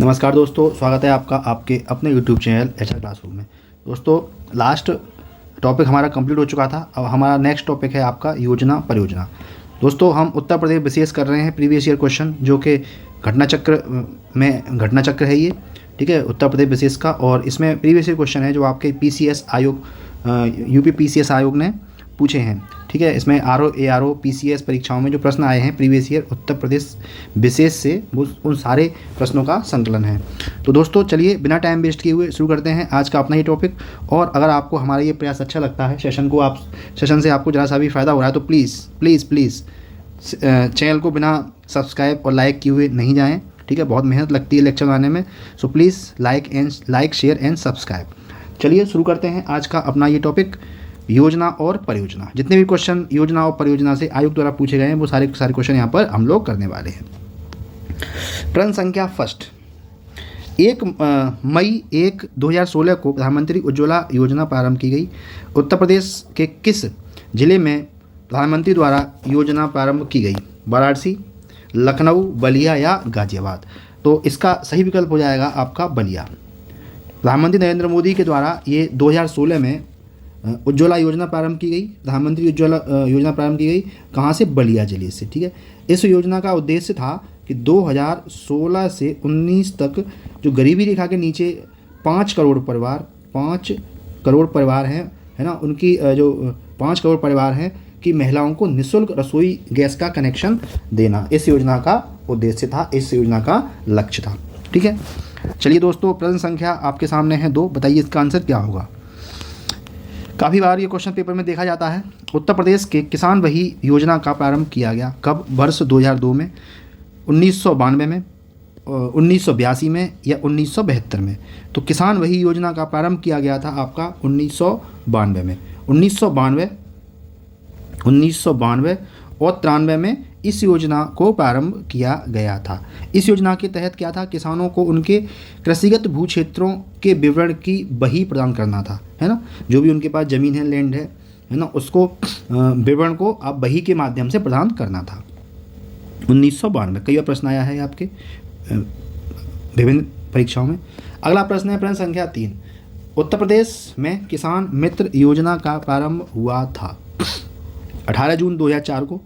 नमस्कार दोस्तों, स्वागत है आपका आपके अपने यूट्यूब चैनल एचआर क्लासरूम में। दोस्तों, लास्ट टॉपिक हमारा कंप्लीट हो चुका था। अब हमारा नेक्स्ट टॉपिक है आपका योजना परियोजना। दोस्तों, हम उत्तर प्रदेश विशेष कर रहे हैं प्रीवियस ईयर क्वेश्चन, जो कि घटना चक्र है ये, ठीक है, उत्तर प्रदेश विशेष का। और इसमें प्रीवियस ईयर क्वेश्चन है जो आपके पीसीएस आयोग, यूपी पीसीएस आयोग ने पूछे हैं, ठीक है। इसमें आरओ एआरओ पीसीएस परीक्षाओं में जो प्रश्न आए हैं प्रीवियस ईयर उत्तर प्रदेश विशेष से, वो उन सारे प्रश्नों का संकलन है। तो दोस्तों, चलिए बिना टाइम वेस्ट किए हुए शुरू करते हैं आज का अपना ये टॉपिक। और अगर आपको हमारा ये प्रयास अच्छा लगता है, सेशन से आपको ज़रा सा भी फ़ायदा हो रहा है, तो प्लीज़ चैनल को बिना सब्सक्राइब और लाइक किए हुए नहीं जाएँ, ठीक है। बहुत मेहनत लगती है लेक्चर बनाने में। So please like share and subscribe. चलिए शुरू करते हैं आज का अपना ये टॉपिक, योजना और परियोजना। जितने भी क्वेश्चन योजना और परियोजना से आयोग द्वारा पूछे गए हैं, वो सारे क्वेश्चन यहाँ पर हम लोग करने वाले हैं। प्रश्न संख्या फर्स्ट, 1 मई 2016 को प्रधानमंत्री उज्ज्वला योजना प्रारंभ की गई। उत्तर प्रदेश के किस जिले में प्रधानमंत्री द्वारा योजना प्रारंभ की गई? वाराणसी, लखनऊ, बलिया या गाजियाबाद? तो इसका सही विकल्प हो जाएगा आपका बलिया। प्रधानमंत्री नरेंद्र मोदी के द्वारा ये 2016 में उज्ज्वला योजना प्रारंभ की गई। प्रधानमंत्री उज्ज्वला योजना प्रारंभ की गई कहाँ से? बलिया जिले से, ठीक है। इस योजना का उद्देश्य था कि 2016 से 19 तक जो गरीबी रेखा के नीचे 5 करोड़ परिवार हैं, है ना, उनकी जो 5 करोड़ परिवार हैं कि महिलाओं को निःशुल्क रसोई गैस का कनेक्शन देना, इस योजना का उद्देश्य था, इस योजना का लक्ष्य था, ठीक है। चलिए दोस्तों, प्रश्न संख्या आपके सामने है 2। बताइए इसका आंसर क्या होगा। काफ़ी बार ये क्वेश्चन पेपर में देखा जाता है। उत्तर प्रदेश के किसान वही योजना का प्रारंभ किया गया कब? वर्ष 2002 में, 1992 में, 1982 में या 1972 में? तो किसान वही योजना का प्रारंभ किया गया था आपका 1992 में। 1992 और 93 में इस योजना को प्रारंभ किया गया था। इस योजना के तहत क्या था? किसानों को उनके कृषिगत भू क्षेत्रों के विवरण की बही प्रदान करना था, है ना। जो भी उनके पास ज़मीन है, लैंड है ना, उसको विवरण को आप बही के माध्यम से प्रदान करना था। 1992 कई बार प्रश्न आया है आपके विभिन्न परीक्षाओं में। अगला प्रश्न है प्रश्न संख्या 3। उत्तर प्रदेश में किसान मित्र योजना का प्रारंभ हुआ था 18 जून 2004 को,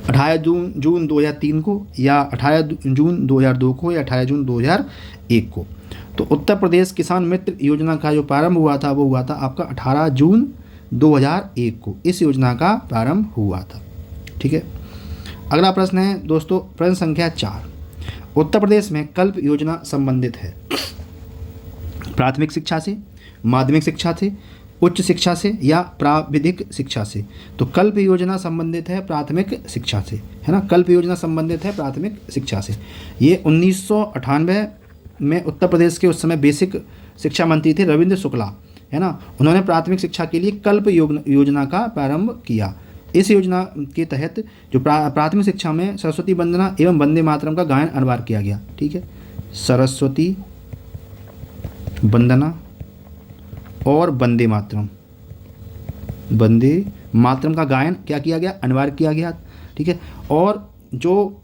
18 जून 2003 को, या 18 जून 2002 को, या 18 जून 2001 को? तो उत्तर प्रदेश किसान मित्र योजना का जो प्रारंभ हुआ था वो हुआ था आपका 18 जून 2001 को, इस योजना का प्रारंभ हुआ था, ठीक है। अगला प्रश्न है दोस्तों प्रश्न संख्या 4। उत्तर प्रदेश में कल्प योजना संबंधित है प्राथमिक शिक्षा से, माध्यमिक शिक्षा से, उच्च शिक्षा से या प्राविधिक शिक्षा से? तो कल्प योजना संबंधित है प्राथमिक शिक्षा से, है ना। कल्प योजना संबंधित है प्राथमिक शिक्षा से। ये 1998 में उत्तर प्रदेश के उस समय बेसिक शिक्षा मंत्री थे रविंद्र शुक्ला, है ना। उन्होंने प्राथमिक शिक्षा के लिए कल्प योजना का प्रारंभ किया। इस योजना के तहत जो प्राथमिक शिक्षा में सरस्वती वंदना एवं वंदे मातरम का गायन अनिवार्य किया गया, ठीक है। सरस्वती वंदना और वंदे मातरम का गायन क्या किया गया? अनिवार्य किया गया, ठीक है। और जो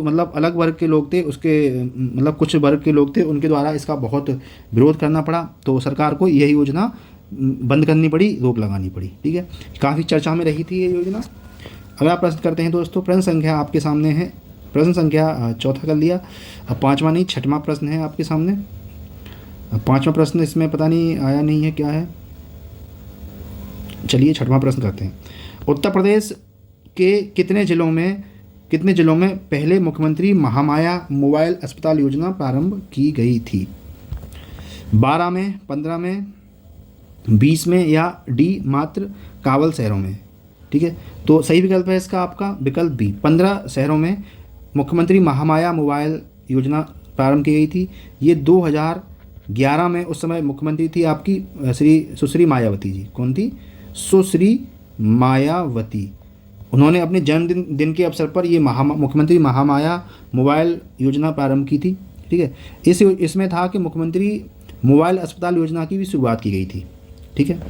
मतलब अलग वर्ग के लोग थे, उसके मतलब कुछ वर्ग के लोग थे, उनके द्वारा इसका बहुत विरोध करना पड़ा, तो सरकार को यही योजना बंद करनी पड़ी, रोक लगानी पड़ी, ठीक है। काफ़ी चर्चा में रही थी ये योजना। अगला प्रश्न करते हैं दोस्तों। प्रश्न संख्या आपके सामने है, प्रश्न संख्या 4 कर लिया। अब 5वां नहीं 6वां प्रश्न है आपके सामने। 5वां प्रश्न इसमें पता नहीं आया नहीं है, क्या है। चलिए 6वां प्रश्न करते हैं। उत्तर प्रदेश के कितने जिलों में पहले मुख्यमंत्री महामाया मोबाइल अस्पताल योजना प्रारंभ की गई थी? 12 में, 15 में, 20 में या डी मात्र कावल शहरों में? ठीक है, तो सही विकल्प है इसका आपका विकल्प बी। 15 शहरों में मुख्यमंत्री महामाया मोबाइल योजना प्रारंभ की गई थी। ये 2011 में उस समय मुख्यमंत्री थी आपकी सुश्री मायावती जी। कौन थी? सुश्री मायावती। उन्होंने अपने जन्मदिन के अवसर पर ये मुख्यमंत्री महामाया मोबाइल योजना प्रारंभ की थी, ठीक है। इसमें था कि मुख्यमंत्री मोबाइल अस्पताल योजना की भी शुरुआत की गई थी, ठीक है।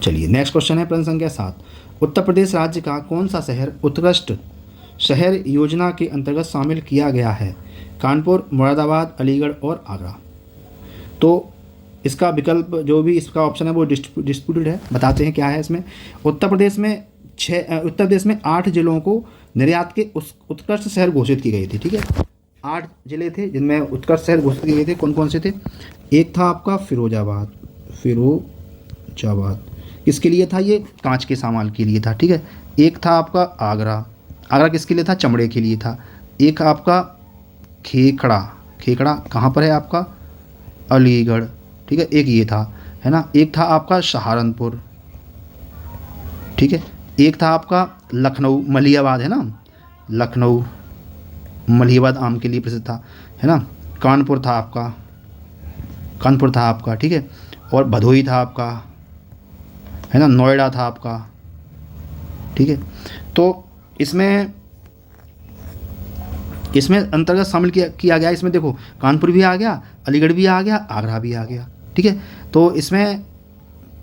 चलिए नेक्स्ट क्वेश्चन है प्रश्न संख्या 7। उत्तर प्रदेश राज्य का कौन सा शहर उत्कृष्ट शहर योजना के अंतर्गत शामिल किया गया है? कानपुर, मुरादाबाद, अलीगढ़ और आगरा। तो इसका विकल्प जो भी इसका ऑप्शन है वो डिस्प्यूटेड है। बताते हैं क्या है इसमें। उत्तर प्रदेश में 8 जिलों को निर्यात के उत्कृष्ट शहर घोषित की गई थी। ठीक है, 8 जिले थे जिनमें उत्कृष्ट शहर घोषित किए गए थे। कौन कौन से थे? एक था आपका फिरोजाबाद। किसके लिए था? ये कांच के सामान के लिए था। ठीक है। एक था आपका आगरा किसके लिए था? चमड़े के लिए था। एक आपका खेखड़ा कहाँ पर है आपका? अलीगढ़। ठीक है, एक ये था, है ना। एक था आपका सहारनपुर। ठीक है। एक था आपका लखनऊ, मलिहाबाद, है ना। लखनऊ, मलिहाबाद आम के लिए प्रसिद्ध था, है ना। कानपुर था आपका। ठीक है। और भदोही था आपका, है ना। नोएडा था आपका। ठीक है। तो इसमें अंतर्गत शामिल किया गया। इसमें देखो कानपुर भी आ गया, अलीगढ़ भी आ गया, आगरा भी आ गया। ठीक है। तो इसमें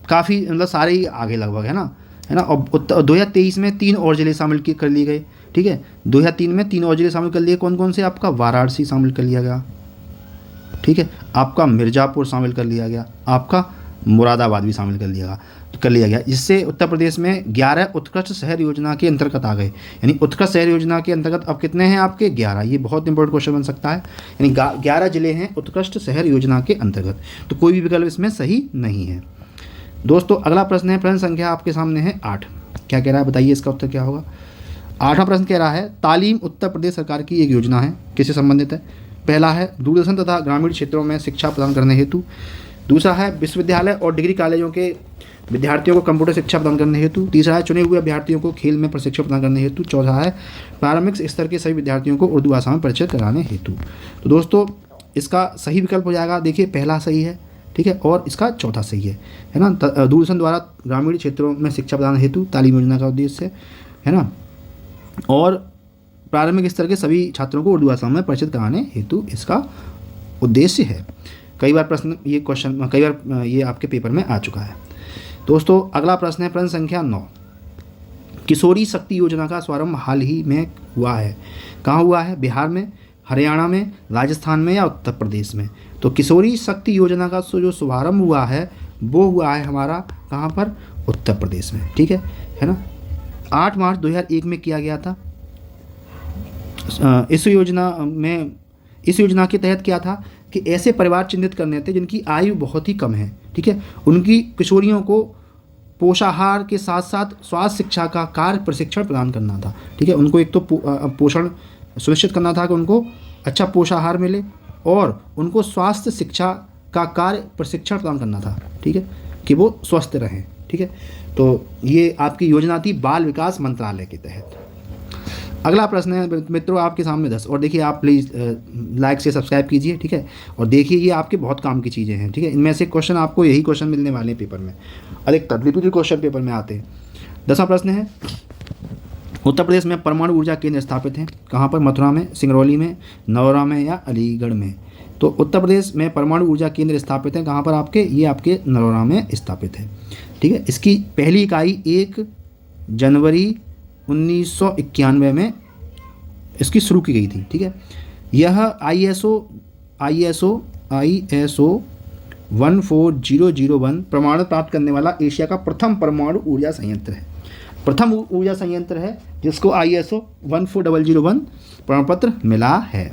काफ़ी मतलब सारे ही आगे लगभग, है ना। और 2023 में 3 और ज़िले शामिल कर लिए गए। ठीक है, 2003 में 3 और ज़िले शामिल कर लिए। कौन कौन से? आपका वाराणसी शामिल कर लिया गया। ठीक है, आपका मिर्ज़ापुर शामिल कर लिया गया, आपका मुरादाबाद भी शामिल कर लिया गया। जिससे उत्तर प्रदेश में 11 उत्कृष्ट शहर योजना के अंतर्गत आ गए। यानी उत्कृष्ट शहर योजना के अंतर्गत अब कितने हैं आपके? 11। ये बहुत इंपॉर्टेंट क्वेश्चन बन सकता है। यानी 11 जिले हैं उत्कृष्ट शहर योजना के अंतर्गत। तो कोई भी विकल्प इसमें सही नहीं है। दोस्तों अगला प्रश्न है, प्रश्न संख्या आपके सामने है 8। क्या कह रहा है बताइए, इसका उत्तर क्या होगा? 8वां प्रश्न कह रहा है तालीम उत्तर प्रदेश सरकार की एक योजना है, किससे संबंधित है? पहला है दूरदर्शन तथा ग्रामीण क्षेत्रों में शिक्षा प्रदान करने हेतु। दूसरा है विश्वविद्यालय और डिग्री कॉलेजों के विद्यार्थियों को कंप्यूटर शिक्षा प्रदान करने हेतु। तीसरा है चुने हुए अभ्यर्थियों को खेल में प्रशिक्षण प्रदान करने हेतु। चौथा है प्रारंभिक स्तर के सभी विद्यार्थियों को उर्दू भाषा में परिचित कराने हेतु। तो दोस्तों इसका सही विकल्प हो जाएगा, देखिए पहला सही है। ठीक है, और इसका चौथा सही है ना। दूरदर्शन द्वारा ग्रामीण क्षेत्रों में शिक्षा प्रदान हेतु तालीम योजना का उद्देश्य है ना, और प्रारंभिक स्तर के सभी छात्रों को उर्दू भाषा में परिचित कराने हेतु इसका उद्देश्य है। कई बार ये आपके पेपर में आ चुका है। दोस्तों अगला प्रश्न है, प्रश्न संख्या 9। किशोरी शक्ति योजना का शुभारंभ हाल ही में हुआ है। कहाँ हुआ है? बिहार में, हरियाणा में, राजस्थान में या उत्तर प्रदेश में? तो किशोरी शक्ति योजना का जो शुभारंभ हुआ है वो हुआ है हमारा कहाँ पर? उत्तर प्रदेश में। ठीक है ना। 8 मार्च 2001 में किया गया था। इस योजना के तहत क्या था कि ऐसे परिवार चिन्हित करने थे जिनकी आयु बहुत ही कम है। ठीक है, उनकी किशोरियों को पोषाहार के साथ साथ स्वास्थ्य शिक्षा का कार्य प्रशिक्षण प्रदान करना था। ठीक है, उनको एक तो पोषण सुनिश्चित करना था कि उनको अच्छा पोषाहार मिले और उनको स्वास्थ्य शिक्षा का कार्य प्रशिक्षण प्रदान करना था। ठीक है, कि वो स्वस्थ रहें। ठीक है, तो ये आपकी योजना थी बाल विकास मंत्रालय के तहत। अगला प्रश्न है मित्रों आपके सामने 10। और देखिए आप प्लीज़ लाइक से सब्सक्राइब कीजिए। ठीक है, और देखिए ये आपके बहुत काम की चीज़ें हैं। ठीक है, इनमें से क्वेश्चन आपको यही क्वेश्चन मिलने वाले हैं पेपर में, अधिकतर रिपीटेड क्वेश्चन पेपर में आते हैं। 10वां प्रश्न है, उत्तर प्रदेश में परमाणु ऊर्जा केंद्र स्थापित हैं। कहाँ पर? मथुरा में, सिंगरौली में, नौरा में या अलीगढ़ में? तो उत्तर प्रदेश में परमाणु ऊर्जा केंद्र स्थापित हैं कहाँ पर आपके? ये आपके नौरा में स्थापित है। ठीक है, इसकी पहली इकाई 1 जनवरी 1991 में इसकी शुरू की गई थी। ठीक है, यह ISO 14001 प्रमाण प्राप्त करने वाला एशिया का प्रथम परमाणु ऊर्जा संयंत्र है। प्रथम ऊर्जा संयंत्र है जिसको ISO 14001 प्रमाण पत्र मिला है।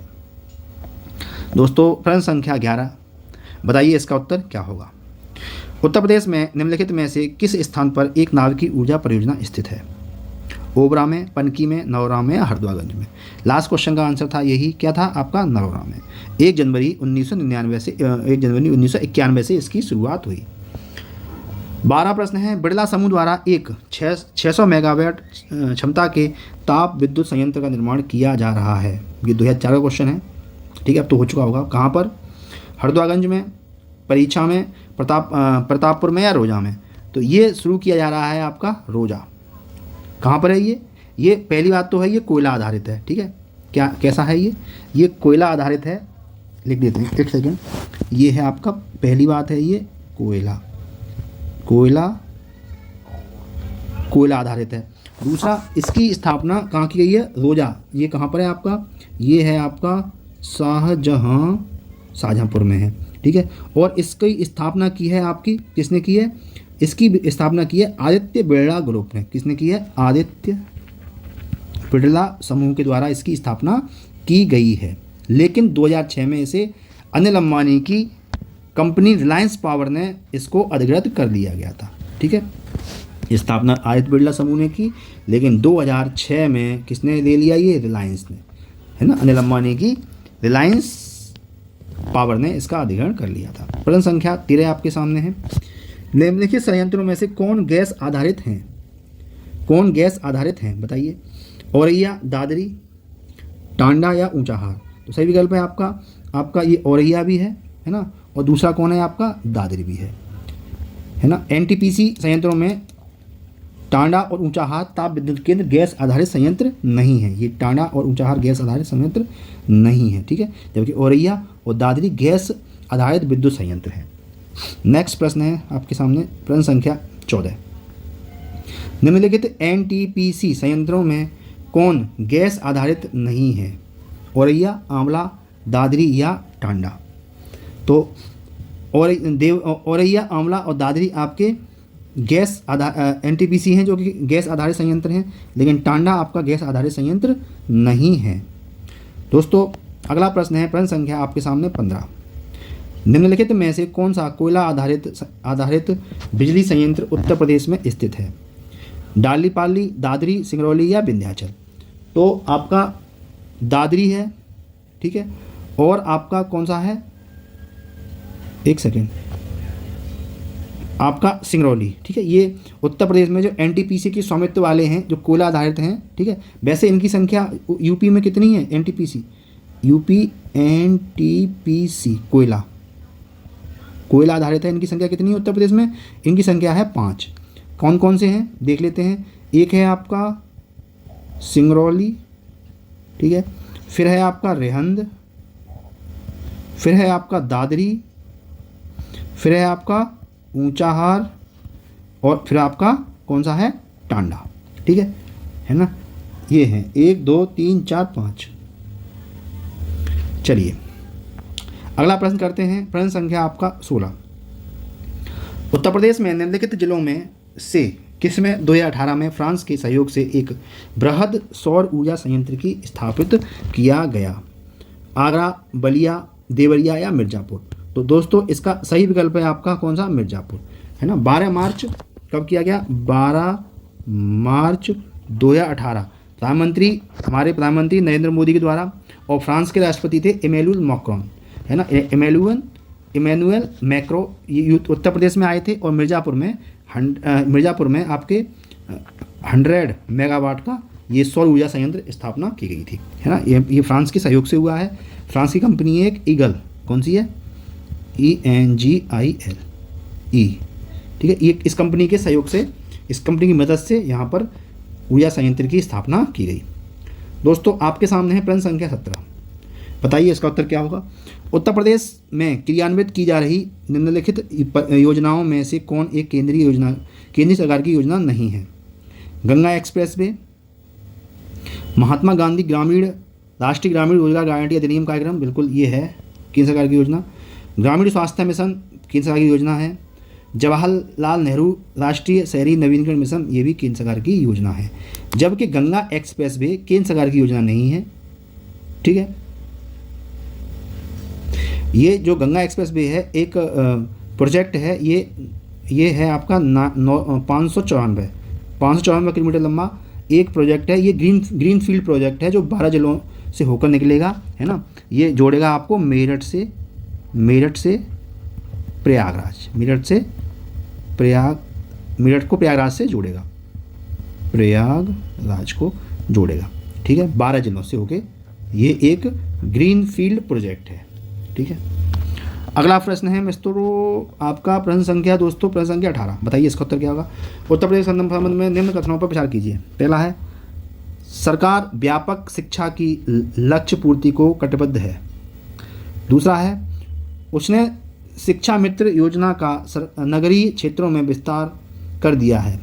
दोस्तों प्रश्न संख्या 11, बताइए इसका उत्तर क्या होगा? उत्तर प्रदेश में निम्नलिखित में से किस स्थान पर एक नाभिकीय ऊर्जा परियोजना स्थित है? ओबरा में, पनकी में, नौरा में या हरदोईगंज में? लास्ट क्वेश्चन का आंसर था यही, क्या था आपका? नौरा में। 1 जनवरी 1991 से इसकी शुरुआत हुई। 12 प्रश्न है, बिरला समूह द्वारा एक 600 मेगावाट क्षमता के ताप विद्युत संयंत्र का निर्माण किया जा रहा है। ये 2004 का क्वेश्चन है। ठीक है, अब तो हो चुका होगा। कहाँ पर? हरदोईगंज में, परीक्षा में, प्रतापपुर में या रोजा में? तो ये शुरू किया जा रहा है आपका रोजा। कहाँ पर है ये पहली बात तो है ये कोयला आधारित है। ठीक है, क्या कैसा है ये कोयला आधारित है। लिख देते हैं, एक सेकेंड। ये है आपका पहली बात है, ये कोयला आधारित है। दूसरा, इसकी स्थापना कहाँ की गई है? रोजा, ये कहाँ पर है आपका? ये है आपका शाहजहाँपुर में है, ठीक है। और इसकी स्थापना की है आपकी, किसने की है? इसकी स्थापना की है आदित्य बिड़ला ग्रुप ने। किसने की है? आदित्य बिड़ला समूह के द्वारा इसकी स्थापना की गई है। लेकिन 2006 में इसे अनिल अंबानी की कंपनी रिलायंस पावर ने इसको अधिग्रहित कर लिया गया था, ठीक है। स्थापना आदित्य बिड़ला समूह ने की, लेकिन 2006 में किसने ले लिया? ये रिलायंस ने, है ना। अनिल अंबानी की रिलायंस पावर ने इसका अधिग्रहण कर लिया था। प्रश्न संख्या 13 आपके सामने है। निम्नलिखित संयंत्रों में से कौन गैस आधारित हैं? कौन गैस आधारित हैं बताइए? औरैया, दादरी, टांडा या ऊंचाहार? तो सही विकल्प है आपका ये औरैया भी है ना, और दूसरा कौन है आपका? दादरी भी है ना। एनटीपीसी संयंत्रों में टांडा और ऊंचाहार ताप विद्युत केंद्र गैस आधारित संयंत्र नहीं है। ये टांडा और ऊंचाहार गैस आधारित संयंत्र नहीं है, ठीक है। जबकि औरैया और दादरी गैस आधारित विद्युत संयंत्र है। नेक्स्ट प्रश्न है आपके सामने, प्रश्न संख्या 14। निम्नलिखित एनटीपीसी संयंत्रों में कौन गैस आधारित नहीं है? औरैया, आंवला, दादरी या टांडा? तो औरैया, आंवला और दादरी आपके गैस एनटीपीसी हैं, जो कि गैस आधारित संयंत्र हैं, लेकिन टांडा आपका गैस आधारित संयंत्र नहीं है। दोस्तों अगला प्रश्न है, प्रश्न संख्या आपके सामने 15। निम्नलिखित में से कौन सा कोयला आधारित बिजली संयंत्र उत्तर प्रदेश में स्थित है? डालीपाली, दादरी, सिंगरौली या विंध्याचल? तो आपका दादरी है, ठीक है, और आपका कौन सा है? एक सेकेंड, आपका सिंगरौली, ठीक है। ये उत्तर प्रदेश में जो एनटीपीसी की स्वामित्व वाले हैं, जो कोयला आधारित हैं, ठीक है। वैसे इनकी संख्या यूपी में कितनी है? एनटीपीसी यूपी एनटीपीसी कोयला आधारित है, इनकी संख्या कितनी है उत्तर प्रदेश में? इनकी संख्या है 5। कौन कौन से हैं देख लेते हैं। एक है आपका सिंगरौली, ठीक है, फिर है आपका रेहंद, फिर है आपका दादरी, फिर है आपका ऊंचाहार, और फिर आपका कौन सा है? टांडा, ठीक है ना। ये हैं 1 2 3 4 5। चलिए अगला प्रश्न करते हैं, प्रश्न संख्या आपका 16। उत्तर प्रदेश में निम्नलिखित जिलों में से किसमें 2018 में फ्रांस के सहयोग से एक बृहद सौर ऊर्जा संयंत्र की स्थापित किया गया? आगरा, बलिया, देवरिया या मिर्ज़ापुर? तो दोस्तों इसका सही विकल्प है आपका कौन सा? मिर्ज़ापुर, है ना। 12 मार्च कब किया गया? 12 मार्च 2018 हमारे प्रधानमंत्री नरेंद्र मोदी के द्वारा, और फ्रांस के राष्ट्रपति थे इमैनुअल मैक्रोन, है ना। इमैनुअल मैक्रो ये उत्तर प्रदेश में आए थे, और मिर्ज़ापुर में आपके 100 मेगावाट का ये सौर ऊर्जा संयंत्र स्थापना की गई थी, है ना। ये फ्रांस के सहयोग से हुआ है। फ्रांस की कंपनी है एक ईगल, कौन सी है? ENGIL, ठीक है। ये इस कंपनी के सहयोग से, इस कंपनी की मदद से यहाँ पर ऊर्जा संयंत्र की स्थापना की गई। दोस्तों आपके सामने है प्रश्न संख्या 17। बताइए इसका उत्तर क्या होगा? उत्तर प्रदेश में क्रियान्वित की जा रही निम्नलिखित योजनाओं में से कौन एक केंद्रीय सरकार की योजना नहीं है? गंगा एक्सप्रेसवे, महात्मा गांधी राष्ट्रीय ग्रामीण रोजगार गारंटी अधिनियम कार्यक्रम, बिल्कुल ये है केंद्र सरकार की योजना। ग्रामीण स्वास्थ्य मिशन केंद्र सरकार की योजना है। जवाहरलाल नेहरू राष्ट्रीय शहरी नवीनीकरण मिशन, ये भी केंद्र सरकार की योजना है। जबकि गंगा एक्सप्रेसवे केंद्र सरकार की योजना नहीं है, ठीक है। ये जो गंगा एक्सप्रेसवे है एक प्रोजेक्ट है, ये है आपका 594 किलोमीटर लंबा एक प्रोजेक्ट है। ये ग्रीन फील्ड प्रोजेक्ट है जो 12 जिलों से होकर निकलेगा, है ना। ये जोड़ेगा आपको मेरठ से प्रयागराज, मेरठ को प्रयागराज से जोड़ेगा, प्रयागराज को जोड़ेगा, ठीक है। 12 जिलों से होके ये एक ग्रीन फील्ड प्रोजेक्ट है, ठीक है। अगला प्रश्न है मित्रों आपका प्रश्न संख्या 18। बताइए इसका उत्तर क्या होगा? उत्तर प्रदेश संबंध में निम्न कथनों पर विचार कीजिए। पहला है, सरकार व्यापक शिक्षा की लक्ष्य पूर्ति को कटिबद्ध है। दूसरा है, उसने शिक्षा मित्र योजना का नगरीय क्षेत्रों में विस्तार कर दिया है।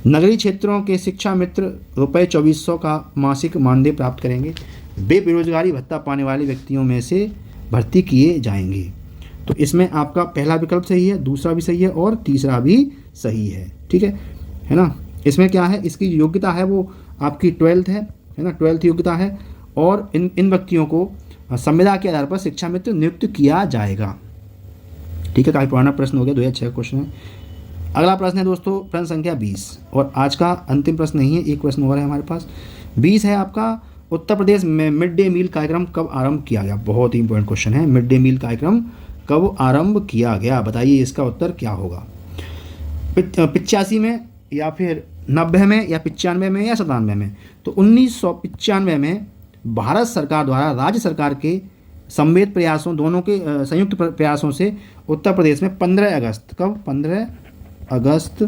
नगरीय क्षेत्रों के शिक्षा मित्र रुपये 2400 का मासिक मानदेय प्राप्त करेंगे। वे बेरोजगारी भत्ता पाने वाले व्यक्तियों में से भर्ती किए जाएंगे। तो इसमें आपका पहला विकल्प सही है, दूसरा भी सही है और तीसरा भी सही है। ठीक है ना। इसमें क्या है, इसकी योग्यता है वो आपकी 12th है ना, 12th योग्यता है। और इन व्यक्तियों को संविदा के आधार पर शिक्षा मित्र नियुक्त किया जाएगा। ठीक है, काफ़ी पुराना प्रश्न हो गया, 2006 क्वेश्चन है। अगला प्रश्न है दोस्तों प्रश्न संख्या 20 और आज का अंतिम प्रश्न नहीं है, एक प्रश्न और है हमारे पास। 20 है आपका, उत्तर प्रदेश में मिड डे मील कार्यक्रम कब आरंभ किया गया। बहुत ही इंपॉर्टेंट क्वेश्चन है, मिड डे मील कार्यक्रम कब आरंभ किया गया, बताइए इसका उत्तर क्या होगा। 85 में या फिर 90 में या 95 में या 97 में। तो 1995 में भारत सरकार द्वारा राज्य सरकार के सम्मिलित प्रयासों, दोनों के संयुक्त प्रयासों से उत्तर प्रदेश में 15 अगस्त, कब 15 अगस्त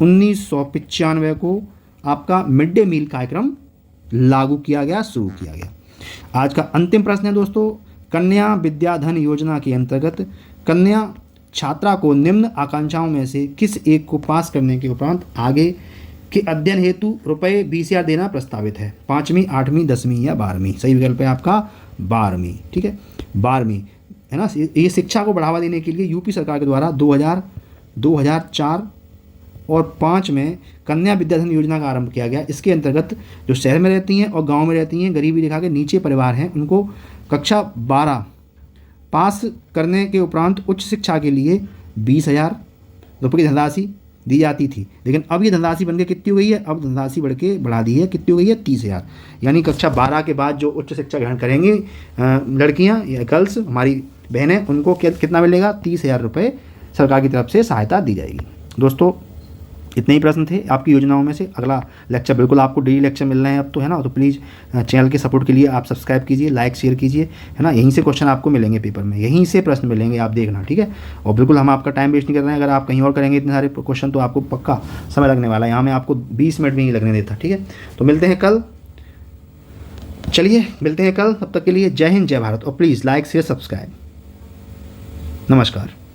1995 को आपका मिड डे मील कार्यक्रम लागू किया गया, शुरू किया गया। आज का अंतिम प्रश्न है दोस्तों, कन्या विद्याधन योजना के अंतर्गत कन्या छात्रा को निम्न आकांक्षाओं में से किस एक को पास करने के उपरांत आगे के अध्ययन हेतु रुपये 20,000 देना प्रस्तावित है। 5वीं, 8वीं, 10वीं या 12वीं। सही विकल्प है आपका 12वीं। ठीक है, 12वीं है ना। ये शिक्षा को बढ़ावा देने के लिए यूपी सरकार के द्वारा 2004 और 5 में कन्या विद्याधन योजना का आरंभ किया गया। इसके अंतर्गत जो शहर में रहती हैं और गांव में रहती हैं, गरीबी रेखा के नीचे परिवार हैं, उनको कक्षा 12 पास करने के उपरांत उच्च शिक्षा के लिए 20,000 रुपये की धनराशि दी जाती थी। लेकिन अब ये धनराशि बनकर कितनी हो गई है, अब धनराशि बढ़ा दी है, कितनी हो गई है 30,000। यानी कक्षा 12 के बाद जो उच्च शिक्षा ग्रहण करेंगी लड़कियां या गर्ल्स, हमारी बहनें, उनको कितना मिलेगा, 30,000 रुपये सरकार की तरफ से सहायता दी जाएगी। दोस्तों इतने ही प्रश्न थे आपकी योजनाओं में से। अगला लेक्चर बिल्कुल आपको डेली लेक्चर मिल रहे हैं अब तो, है ना। तो प्लीज़ चैनल के सपोर्ट के लिए आप सब्सक्राइब कीजिए, लाइक शेयर कीजिए, है ना। यहीं से क्वेश्चन आपको मिलेंगे पेपर में, यहीं से प्रश्न मिलेंगे, आप देखना। ठीक है, और बिल्कुल हम आपका टाइम वेस्ट नहीं कर रहे हैं। अगर आप कहीं और करेंगे इतने सारे क्वेश्चन तो आपको पक्का समय लगने वाला है। यहाँ मैं आपको 20 मिनट भी नहीं लगने देता। ठीक है, तो मिलते हैं कल, चलिए मिलते हैं कल। तब तक के लिए जय हिंद, जय भारत, और प्लीज़ लाइक शेयर सब्सक्राइब। नमस्कार।